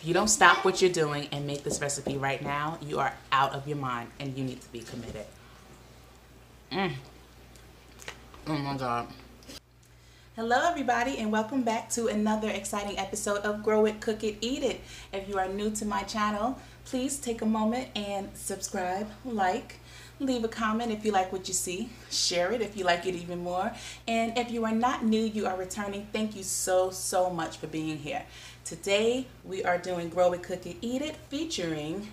If you don't stop what you're doing and make this recipe right now, you are out of your mind and you need to be committed. Oh my God. Hello everybody and welcome back to another exciting episode of Grow It, Cook It, Eat It. If you are new to my channel, please take a moment and subscribe, like, leave a comment if you like what you see, share it if you like it even more. And if you are not new, you are returning, thank you so much for being here. Today we are doing Grow It, Cook It, Eat It featuring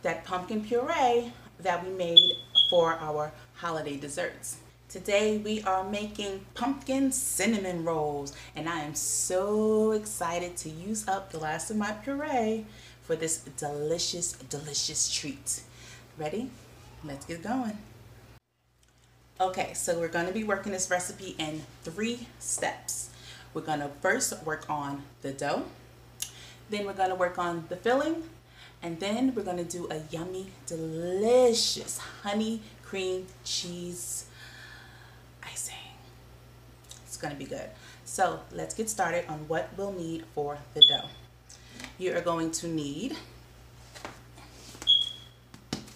that pumpkin puree that we made for our holiday desserts. Today we are making pumpkin cinnamon rolls and I am so excited to use up the last of my puree for this delicious treat. Ready? Let's get going. Okay, so we're going to be working this recipe in 3 steps. We're going to first work on the dough, then we're going to work on the filling, and then we're going to do a yummy, delicious honey cream cheese icing. It's going to be good. So let's get started on what we'll need for the dough. You are going to need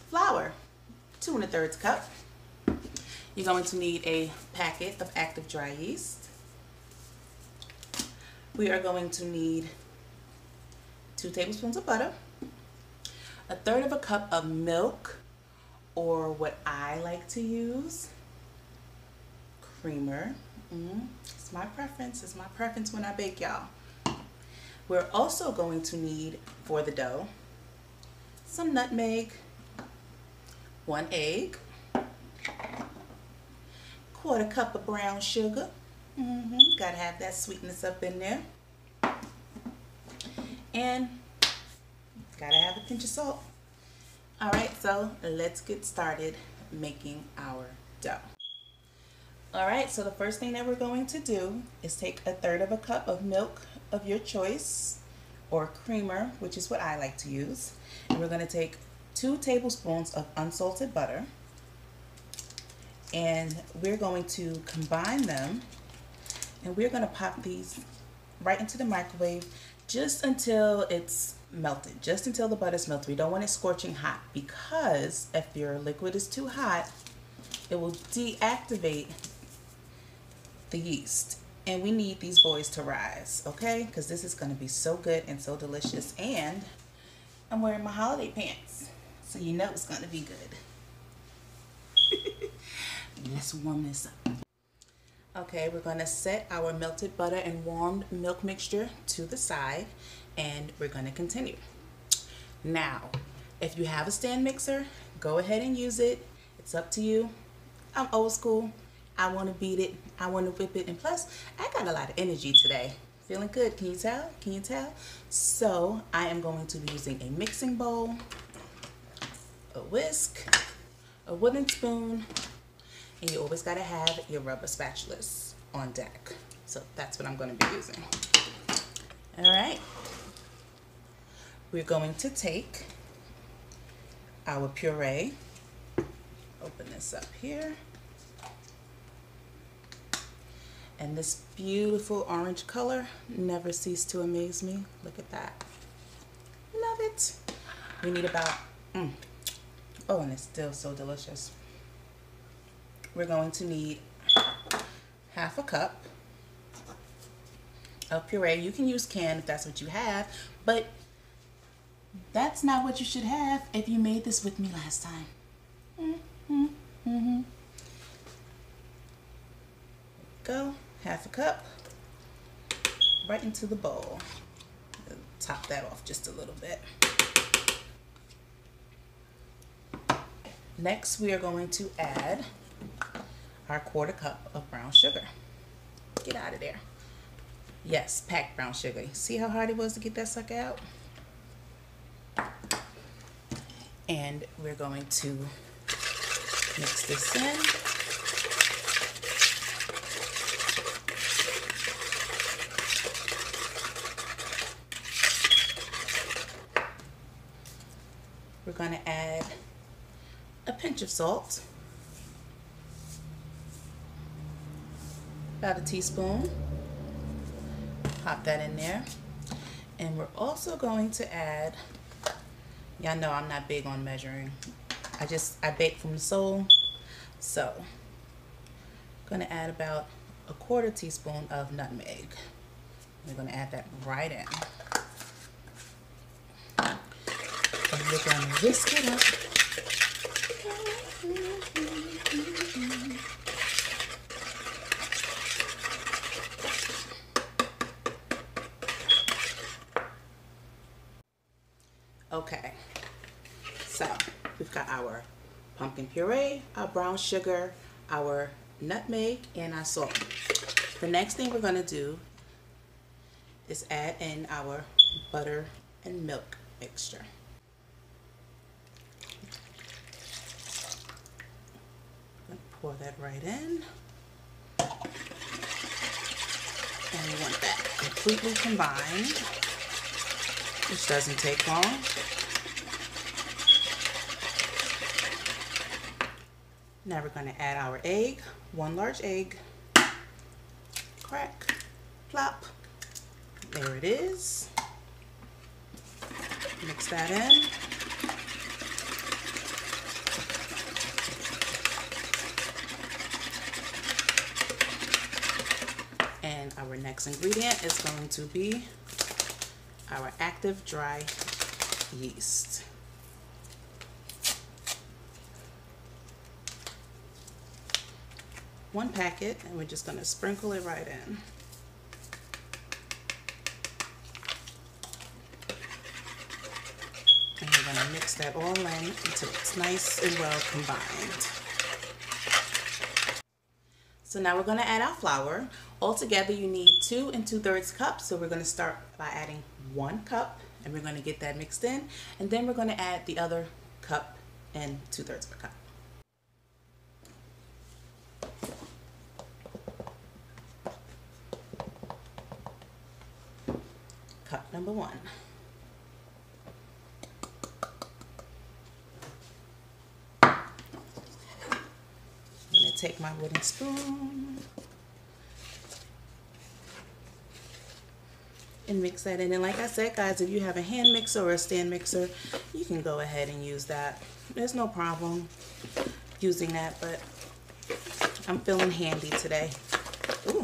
flour, 2 1/3 cup. You're going to need a packet of active dry yeast. We are going to need 2 tablespoons of butter, 1/3 cup of milk, or what I like to use, creamer. It's my preference. It's my preference when I bake, y'all. We're also going to need for the dough some nutmeg, 1 egg, 1/4 cup of brown sugar. Gotta have that sweetness up in there. And gotta have a pinch of salt. Alright, so let's get started making our dough. Alright, so the first thing that we're going to do is take 1/3 cup of milk of your choice, or creamer, which is what I like to use. And we're going to take 2 tablespoons of unsalted butter. And we're going to combine them. And we're going to pop these right into the microwave just until it's melted, just until the butter's melted. We don't want it scorching hot, because if your liquid is too hot, it will deactivate the yeast. And we need these boys to rise, okay? Because this is going to be so good and so delicious. And I'm wearing my holiday pants, so you know it's going to be good. Let's warm this up. Okay, we're going to set our melted butter and warmed milk mixture to the side, and we're going to continue. Now, if you have a stand mixer, go ahead and use it. It's up to you. I'm old school. I want to beat it. I want to whip it. And plus, I got a lot of energy today. Feeling good. Can you tell? Can you tell? So, I am going to be using a mixing bowl, a whisk, a wooden spoon, and you always got to have your rubber spatulas on deck. So that's what I'm going to be using. Alright. We're going to take our puree. Open this up here. And this beautiful orange color never ceased to amaze me. Look at that. Love it. We need about, oh, and it's still so delicious. We're going to need 1/2 cup of puree. You can use canned if that's what you have, but that's not what you should have if you made this with me last time. Go, 1/2 cup, right into the bowl. Top that off just a little bit. Next, we are going to add our 1/4 cup of brown sugar. Get out of there. Yes, packed brown sugar. See how hard it was to get that sucker out? And we're going to mix this in. We're going to add a pinch of salt, about a teaspoon. Pop that in there. And we're also going to add, y'all know I'm not big on measuring. I bake from the soul. So I'm gonna add about a 1/4 teaspoon of nutmeg. We're gonna add that right in. And we're gonna whisk it up. Okay, so we've got our pumpkin puree, our brown sugar, our nutmeg, and our salt. The next thing we're going to do is add in our butter and milk mixture. I'm going to pour that right in. And we want that completely combined, which doesn't take long. Now we're going to add our egg, 1 large egg, crack, plop, there it is. Mix that in. And our next ingredient is going to be our active dry yeast. One packet, and we're just going to sprinkle it right in. And we're going to mix that all in until it's nice and well combined. So now we're going to add our flour. Altogether you need 2 2/3 cups. So we're going to start by adding 1 cup, and we're going to get that mixed in, and then we're going to add the other cup and 2/3 of a cup. Cup number 1. I'm going to take my wooden spoon and mix that in. And like I said, guys, if you have a hand mixer or a stand mixer, you can go ahead and use that. There's no problem using that, but I'm feeling handy today. Ooh,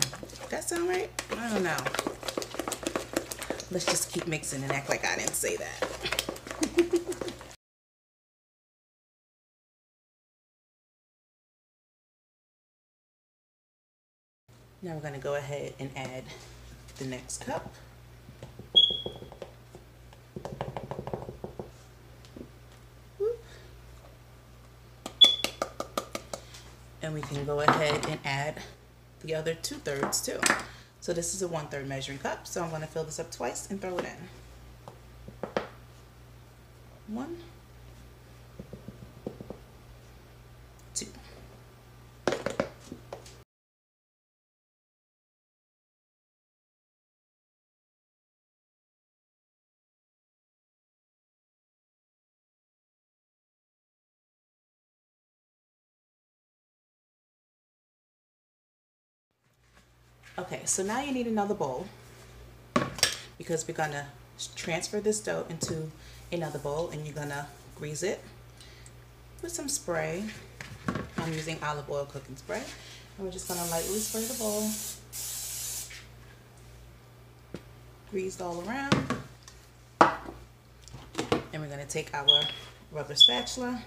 that sound right? I don't know. Let's just keep mixing and act like I didn't say that. Now we're going to go ahead and add the next cup. And we can go ahead and add the other 2/3 too. So this is a 1/3 measuring cup, so I'm going to fill this up twice and throw it in. 1, 2. Okay, so now you need another bowl, because we're going to transfer this dough into another bowl, and you're going to grease it with some spray. I'm using olive oil cooking spray, and we're just going to lightly spray the bowl, greased all around. And we're going to take our rubber spatula,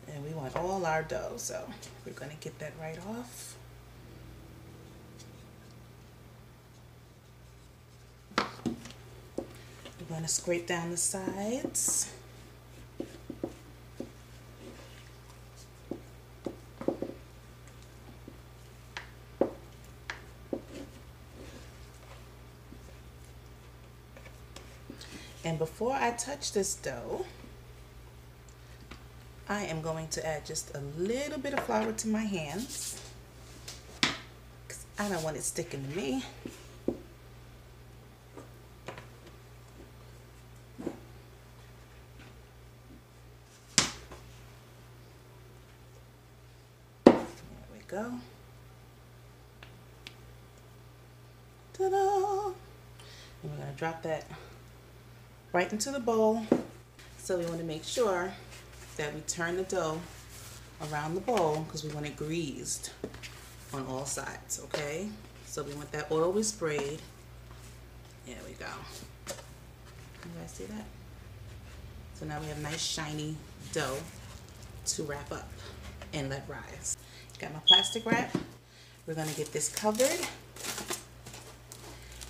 and we want all our dough, so we're going to get that right off. We're going to scrape down the sides. And before I touch this dough, I am going to add just a little bit of flour to my hands, because I don't want it sticking to me. There we go. Ta-da! drop that right into the bowl. So we want to make sure that we turn the dough around the bowl because we want it greased on all sides, okay? So we want that oil we sprayed. There we go. You guys see that? So now we have nice shiny dough to wrap up and let rise. Got my plastic wrap. We're gonna get this covered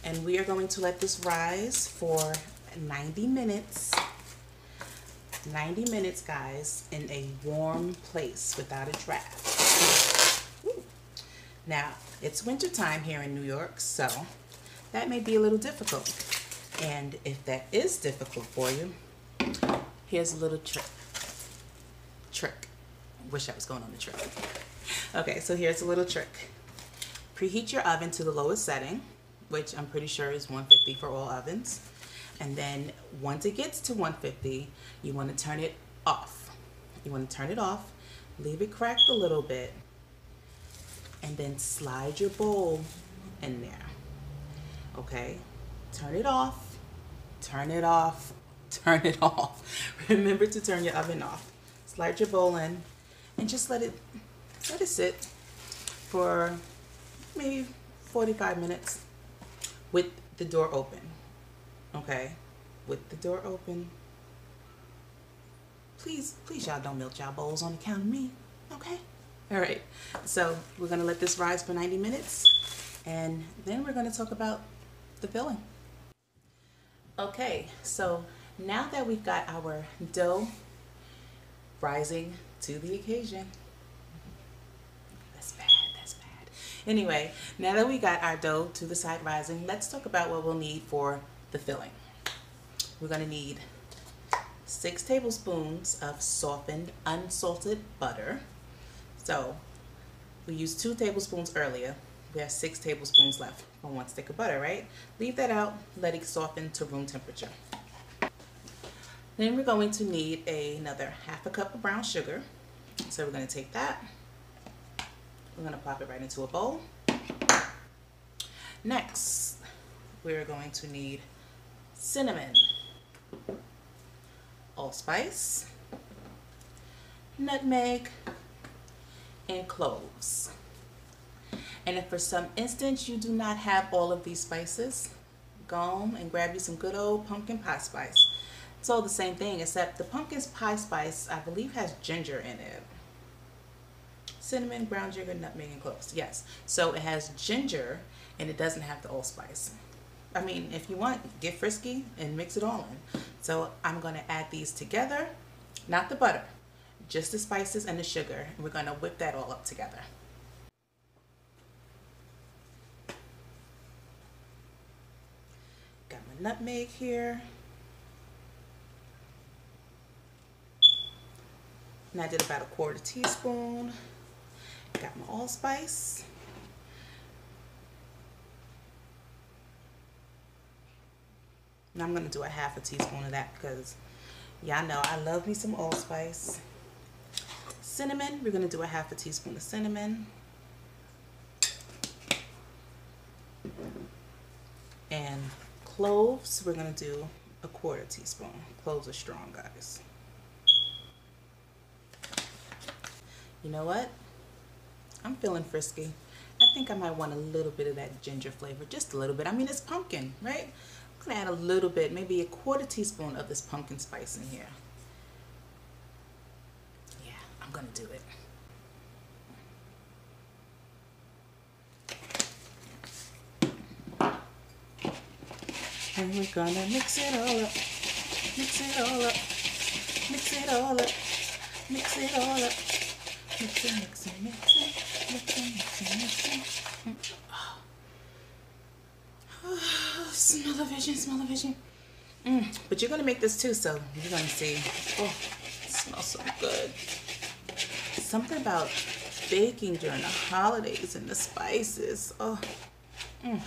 and we are going to let this rise for 90 minutes. 90 minutes, guys, in a warm place without a draft. Woo. Now, it's winter time here in New York, so that may be a little difficult. And if that is difficult for you, here's a little trick. Wish I was going on the trick. Okay, so here's a little trick. Preheat your oven to the lowest setting, which I'm pretty sure is 150 for all ovens. And then once it gets to 150, you want to turn it off. You want to turn it off, leave it cracked a little bit, and then slide your bowl in there. Okay, turn it off, turn it off, turn it off. Remember to turn your oven off. Slide your bowl in and just let it sit for maybe 45 minutes with the door open. Okay, with the door open. Please y'all don't melt y'all bowls on account of me, okay? All right, so we're gonna let this rise for 90 minutes and then we're gonna talk about the filling. Okay, so now that we've got our dough rising to the occasion, that's bad. Anyway, now that we got our dough to the side rising, let's talk about what we'll need for the filling. We're going to need 6 tablespoons of softened unsalted butter. So we used 2 tablespoons earlier. We have 6 tablespoons left on 1 stick of butter, right? Leave that out, let it soften to room temperature. Then we're going to need another 1/2 cup of brown sugar. So we're going to take that. We're going to pop it right into a bowl. Next, we're going to need cinnamon, allspice, nutmeg, and cloves. And if for some instance you do not have all of these spices, go home and grab you some good old pumpkin pie spice. It's all the same thing, except the pumpkin pie spice, I believe, has ginger in it. Cinnamon, brown sugar, nutmeg, and cloves. Yes, so it has ginger and it doesn't have the allspice. I mean, if you want, get frisky and mix it all in. So I'm going to add these together, not the butter, just the spices and the sugar, and we're going to whip that all up together. Got my nutmeg here. And I did about 1/4 teaspoon. Got my allspice. And I'm going to do 1/2 teaspoon of that because y'all know I love me some allspice. Cinnamon, we're going to do 1/2 teaspoon of cinnamon. And cloves, we're going to do 1/4 teaspoon. Cloves are strong, guys. You know what? I'm feeling frisky. I think I might want a little bit of that ginger flavor, just a little bit. I mean, it's pumpkin, right? I'm gonna add a little bit, maybe 1/4 teaspoon of this pumpkin spice in here. Yeah, I'm gonna do it. And we're gonna mix it all up, mix it all up, mix it all up, mix it all up. Mix it, mix it, mix it, mix it, mix it, mix it. Oh, smell the vision, smell the vision. But you're going to make this too, so you're going to see. Oh, it smells so good. Something about baking during the holidays and the spices. Oh. All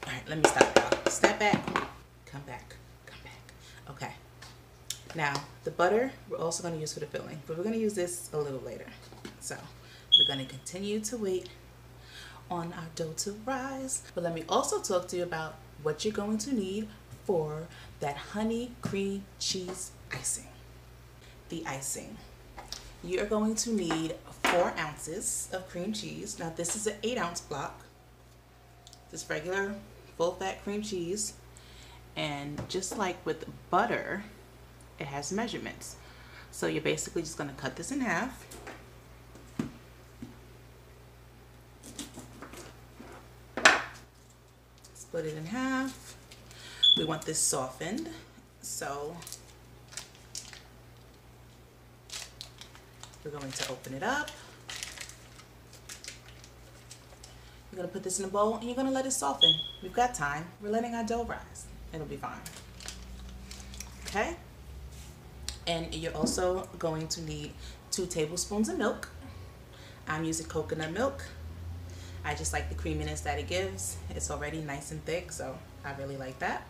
right, let me stop, y'all. Step back. Come back. Come back. Okay. Now, the butter we're also going to use for the filling, but we're going to use this a little later. So, we're going to continue to wait on our dough to rise. But let me also talk to you about what you're going to need for that honey cream cheese icing. The icing. You're going to need 4 ounces of cream cheese. Now this is an 8-ounce block. Just regular full fat cream cheese. And just like with butter, it has measurements. So you're basically just going to cut this in half. Split it in half. We want this softened, so we're going to open it up. You're going to put this in a bowl and you're going to let it soften. We've got time. We're letting our dough rise. It'll be fine. Okay? And you're also going to need 2 tablespoons of milk. I'm using coconut milk. I just like the creaminess that it gives. It's already nice and thick, so I really like that.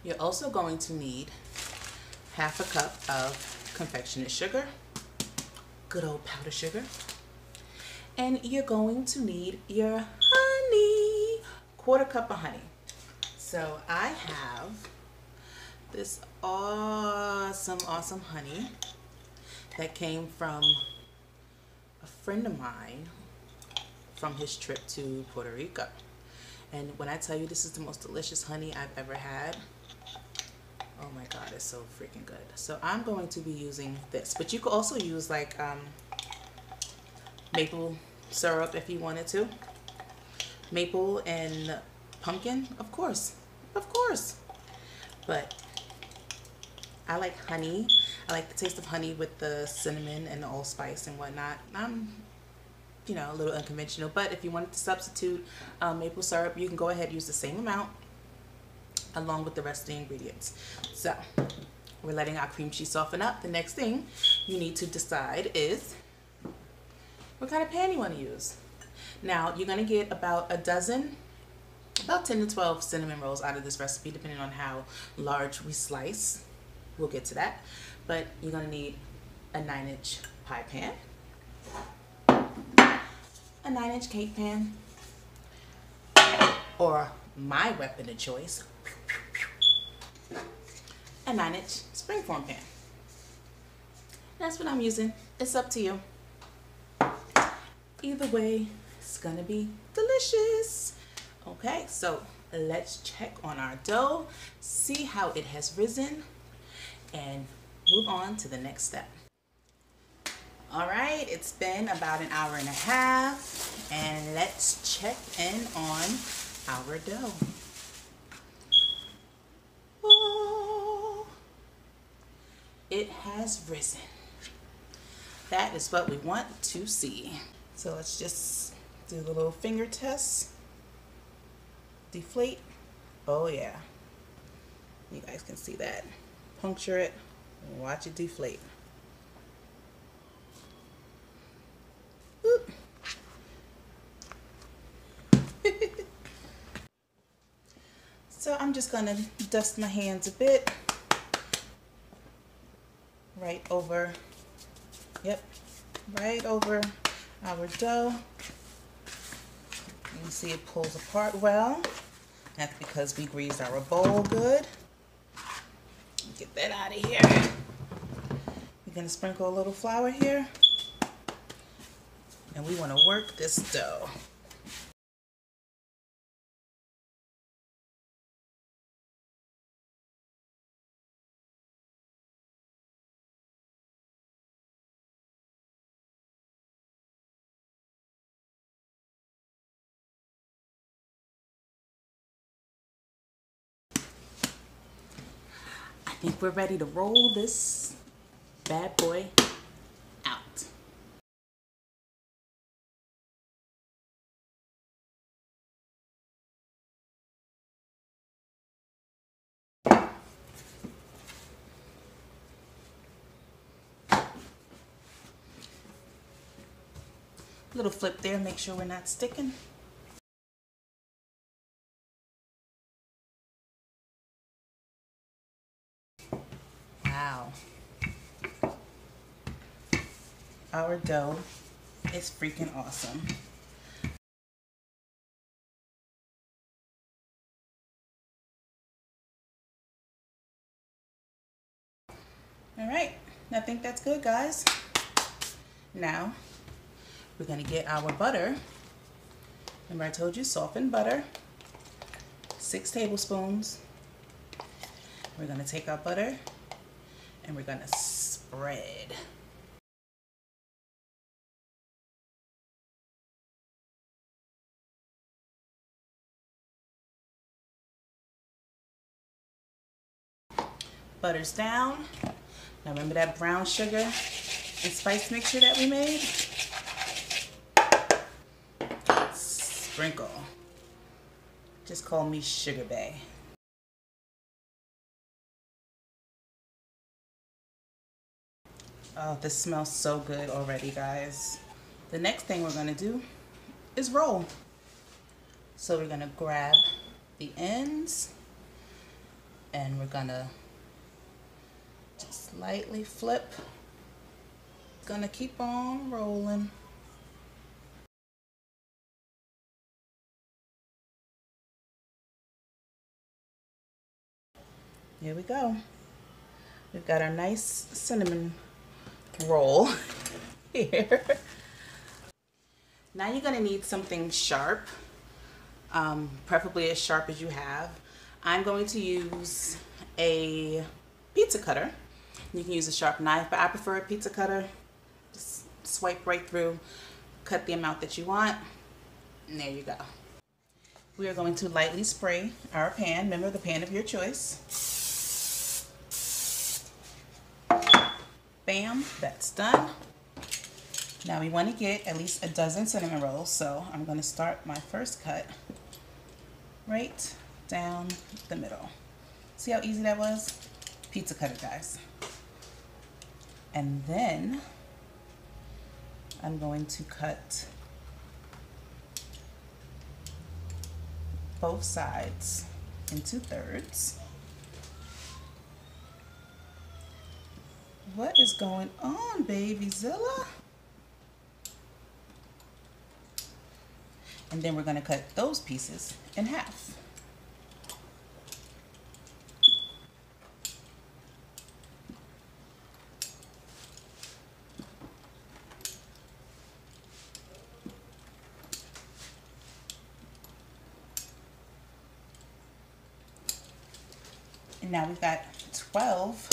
You're also going to need half a cup of confectionate sugar, good old powdered sugar. And you're going to need your honey, 1/4 cup of honey. So I have this awesome honey that came from a friend of mine from his trip to Puerto Rico. And when I tell you this is the most delicious honey I've ever had, oh my god, it's so freaking good. So I'm going to be using this, but you could also use like maple syrup if you wanted to. Maple and pumpkin, of course, but I like honey. I like the taste of honey with the cinnamon and the allspice and whatnot. I'm, you know, a little unconventional, but if you wanted to substitute maple syrup, you can go ahead and use the same amount along with the rest of the ingredients. So we're letting our cream cheese soften up. The next thing you need to decide is what kind of pan you want to use. Now you're going to get about a dozen, about 10 to 12 cinnamon rolls out of this recipe, depending on how large we slice. We'll get to that. But you're going to need a 9-inch pie pan, a 9-inch cake pan, or my weapon of choice, a 9-inch springform pan. That's what I'm using. It's up to you. Either way, it's gonna be delicious. Okay, so let's check on our dough, see how it has risen, and move on to the next step. All right, it's been about an hour and a half, and let's check in on our dough. Oh, it has risen. That is what we want to see. So let's just do the little finger test. Deflate. Oh yeah. You guys can see that. Puncture it and watch it deflate. Oop. So I'm just gonna dust my hands a bit. Right over, yep, right over our dough. You can see it pulls apart well. That's because we greased our bowl good. Get that out of here. We're gonna sprinkle a little flour here. And we wanna work this dough. I think we're ready to roll this bad boy out. Little flip there, make sure we're not sticking. Wow. Our dough is freaking awesome. All right, I think that's good, guys. Now, we're gonna get our butter. Remember I told you softened butter, 6 tablespoons. We're gonna take our butter and we're gonna spread. Butter's down. Now remember that brown sugar and spice mixture that we made? Sprinkle. Just call me Sugar Bae. Oh, this smells so good already, guys. The next thing we're gonna do is roll. So we're gonna grab the ends and we're gonna just lightly flip. Gonna keep on rolling. Here we go. We've got our nice cinnamon roll here. Now you're gonna need something sharp, preferably as sharp as you have. I'm going to use a pizza cutter. You can use a sharp knife, but I prefer a pizza cutter. Just swipe right through, cut the amount that you want, and there you go. We are going to lightly spray our pan. Remember, the pan of your choice. Bam, that's done. Now we want to get at least a dozen cinnamon rolls, so I'm going to start my first cut right down the middle. See how easy that was? Pizza cutter, guys. And then I'm going to cut both sides into thirds. What is going on, baby Zilla? And then we're going to cut those pieces in half. And now we've got 12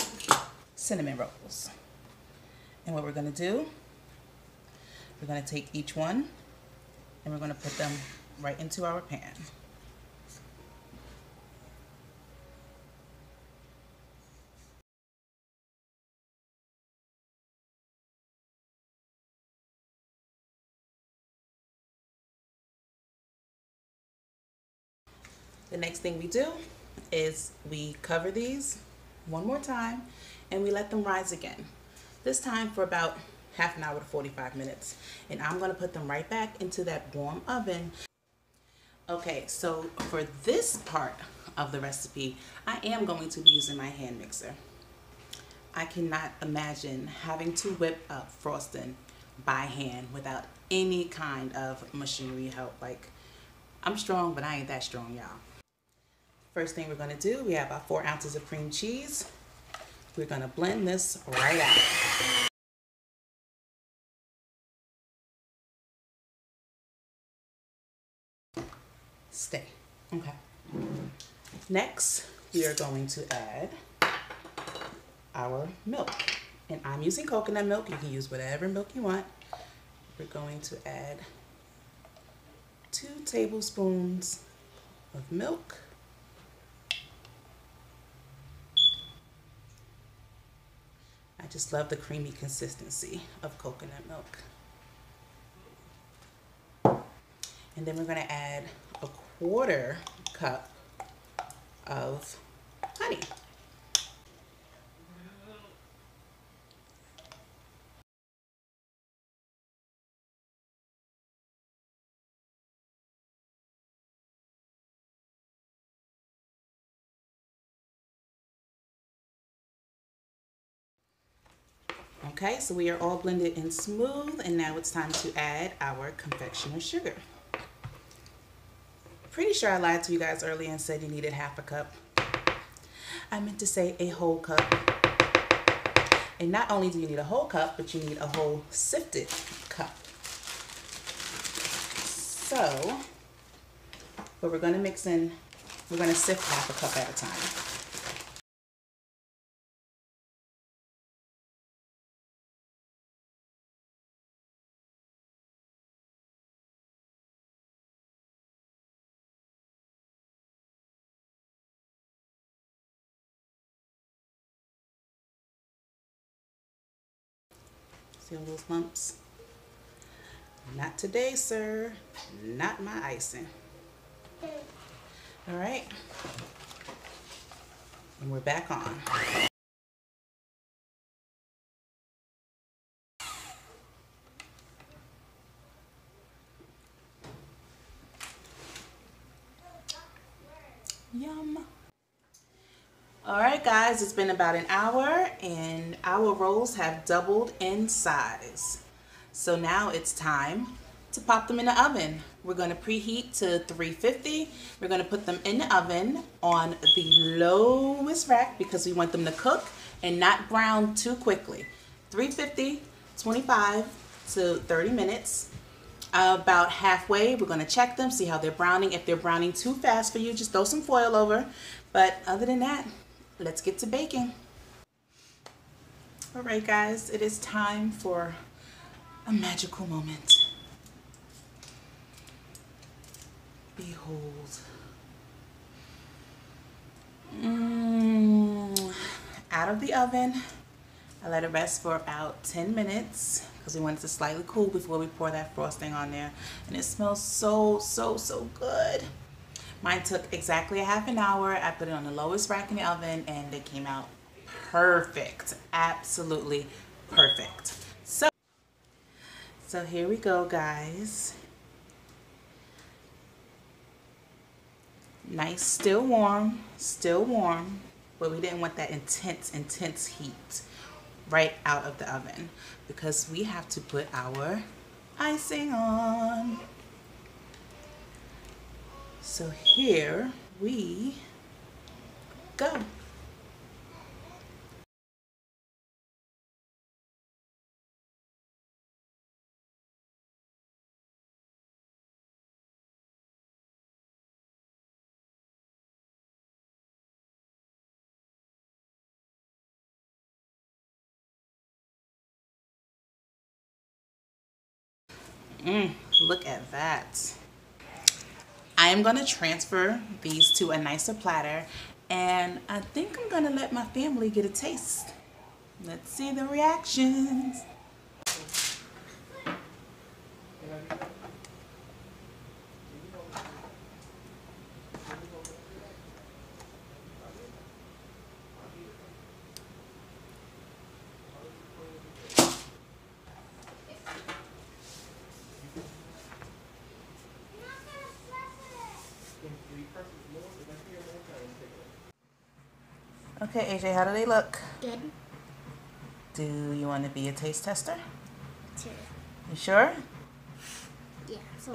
cinnamon rolls. And what we're going to do, we're going to take each one and we're going to put them right into our pan. The next thing we do is we cover these one more time and we let them rise again. This time for about half an hour to 45 minutes. And I'm going to put them right back into that warm oven. Okay, so for this part of the recipe, I am going to be using my hand mixer. I cannot imagine having to whip up frosting by hand without any kind of machinery help. Like, I'm strong, but I ain't that strong, y'all. First thing we're going to do, we have our 4 ounces of cream cheese. We're going to blend this right out. Stay. Okay. Next, we are going to add our milk. And I'm using coconut milk. You can use whatever milk you want. We're going to add 2 tablespoons of milk. I just love the creamy consistency of coconut milk. And then we're going to add a 1/4 cup of honey. Okay, so we are all blended and smooth, and now it's time to add our confectioner sugar. Pretty sure I lied to you guys earlier and said you needed 1/2 cup. I meant to say a whole cup. And not only do you need a whole cup, but you need a whole sifted cup. So what we're going to mix in, we're going to sift half a cup at a time. See all those lumps? Not today, sir. Not my icing. All right. And we're back on. Yum. All right, guys, it's been about an hour and our rolls have doubled in size. So now it's time to pop them in the oven. We're going to preheat to 350. We're going to put them in the oven on the lowest rack because we want them to cook and not brown too quickly. 350, 25 to 30 minutes. About halfway, we're going to check them, see how they're browning. If they're browning too fast for you, just throw some foil over. But other than that, let's get to baking. All right, guys, it is time for a magical moment. Behold. Out of the oven. I let it rest for about 10 minutes because we want it to slightly cool before we pour that frosting on there. And it smells so good. Mine took exactly a half an hour. I put it on the lowest rack in the oven and they came out perfect. Absolutely perfect. So here we go, guys. Nice, still warm, but we didn't want that intense heat right out of the oven because we have to put our icing on. So here we go. Look at that. I am going to transfer these to a nicer platter and I think I'm going to let my family get a taste. Let's see the reactions. Okay, AJ, how do they look? Good. Do you want to be a taste tester? Sure. You sure? Yeah, so.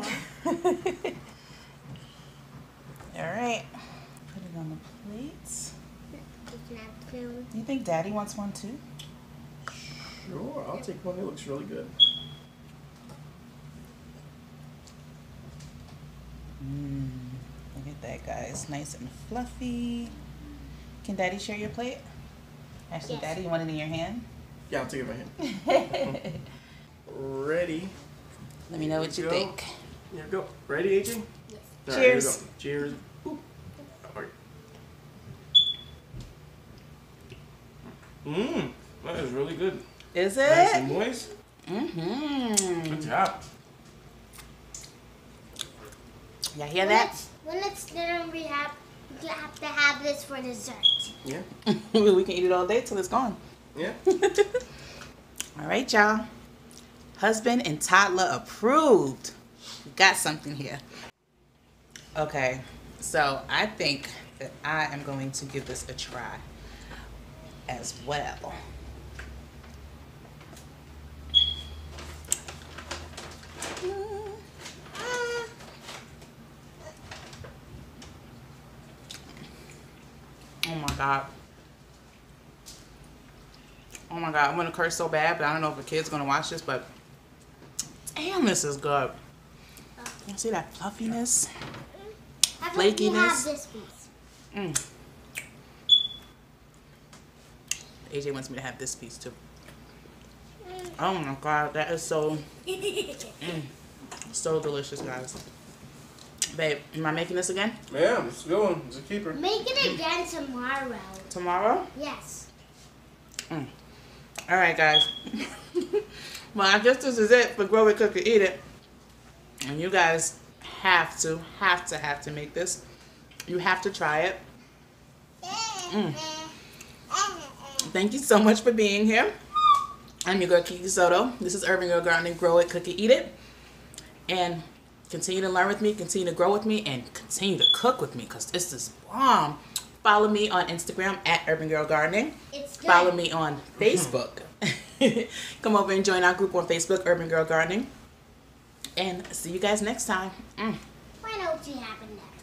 Alright, put it on the plate. You can have food. Do you think Daddy wants one too? Sure, I'll take one. It looks really good. Look at that, guys. Nice and fluffy. Can Daddy share your plate? Actually, Yes. Daddy, you want it in your hand? Yeah, I'll take it in my hand. Ready? Let me know what you Go. think. Here we go. Ready, AJ? Yes. All right, here we Cheers. go. Cheers. Ooh. All right. That is really good. Is Nice and it? moist. Mm-hmm. Good job. Y'all hear that? When it's dinner, we have to have this for dessert. Yeah. We can eat it all day till it's gone. Yeah. All right, y'all. Husband and toddler approved. We got something here. Okay, so I think that I am going to give this a try as well. Oh my God. Oh my God, I'm gonna curse so bad, but I don't know if the kid's gonna watch this, but damn, this is good. You see that fluffiness? How about you have Flakiness. this piece? AJ wants me to have this piece too. Oh my God, that is so, so delicious, guys. Babe, am I making this again? Yeah, it's a good one. It's a keeper. Make it again tomorrow. Tomorrow? Yes. All right, guys. Well, I guess this is it for Grow It, Cook It, Eat It. And you guys have to make this. You have to try it. Thank you so much for being here. I'm your girl, Kiki Soto. This is Urban Girl Gardening, Grow It, Cook It, Eat It. And continue to learn with me, continue to grow with me, and continue to cook with me, because this is bomb. Follow me on Instagram at Urban Girl Gardening. It's good. Follow me on Facebook. Come over and join our group on Facebook, Urban Girl Gardening. And see you guys next time. Find out what happened next.